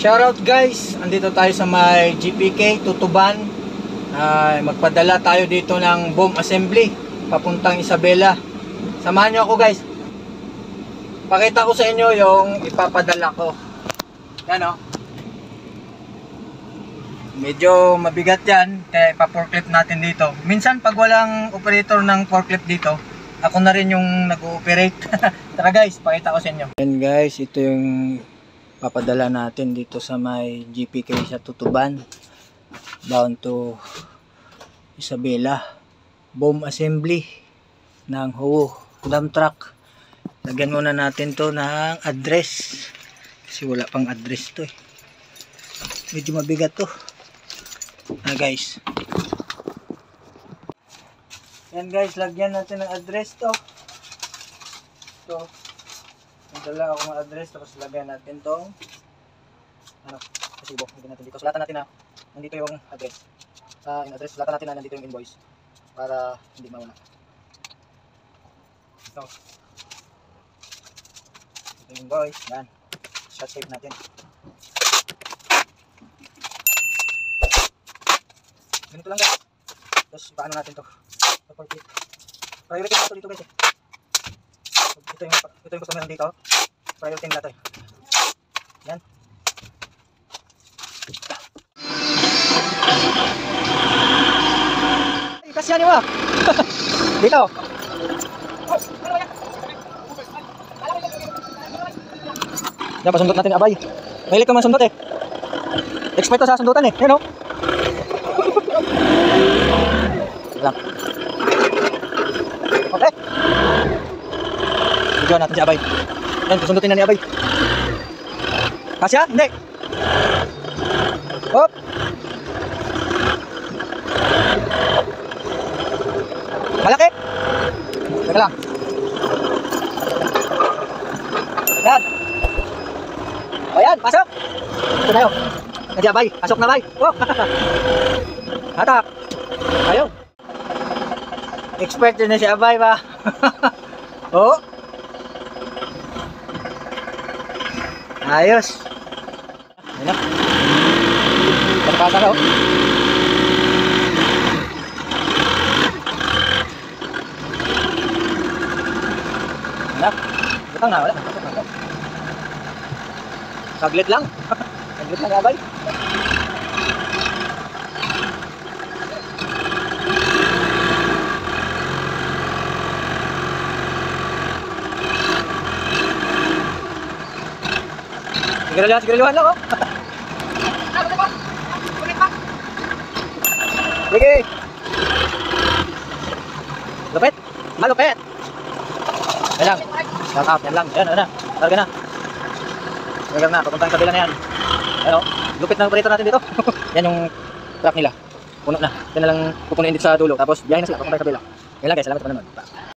Shoutout guys, andito tayo sa may GPK Tutuban. Magpadala tayo dito ng bomb assembly papuntang Isabela. Samahan nyo ako guys. Pakita ko sa inyo yung ipapadala ko. Yan o. Medyo mabigat yan, kaya ipa-forklift natin dito. Minsan pag walang operator ng forklift dito, ako na rin yung nag-ooperate. Tara guys, pakita ko sa inyo. Yan guys, ito yung papadala natin dito sa may GPK sa Tutuban, bound to Isabela. Bomb assembly ng dump truck. Lagyan muna natin to ng address kasi wala pang address to eh. Medyo mabigat to guys. Yan guys, lagyan natin ng address to. So magdala ako ng address, tapos lagyan natin tong resibo. Lagyan natin dito. Sulatan natin na nandito yung address. Yung address, sulatan natin na nandito yung invoice para hindi mawala. Ito yung invoice. Yan. Shot tape natin. Ganito lang guys. Tapos paano natin to? Priority na ito dito guys eh. Ito yung customer dito. Priority nila to. Yan. Ay, kasya niyo ah. Dito. Yan, pasundot natin abay. Mahilig ka man sundot eh. Expert to sa sundutan eh. Yan o. Lang. Okay. Diyan natin si abay. Yan, pasundutin na ni abay. Kasya? Hindi. Hop. Malaki. Teka lang. Yan. Ayan, pasok. Ito na yun. Nanti abay. Pasok na abay. Oh. Hatak. Ayaw. Expert din na si abay ba? Oh. Ayos. Ayan na. Pagpasa na oh. Ayan. Butang na. Wala. Saglit lang. Saglit lang abay. Siguraduhan lang oh. Sige. Lupit. Malupit. Yan lang. Shout out. Yan lang. Yan na. Larga na. Larga na. Papuntang kabila na yan. Yan oh. Lupit na operator natin dito. Yan yung truck nila. Puno na. Yan na lang pupunuin dito sa dulo. Tapos biyahin na sila papuntang kabila. Yan lang guys. Salamat sa panonood.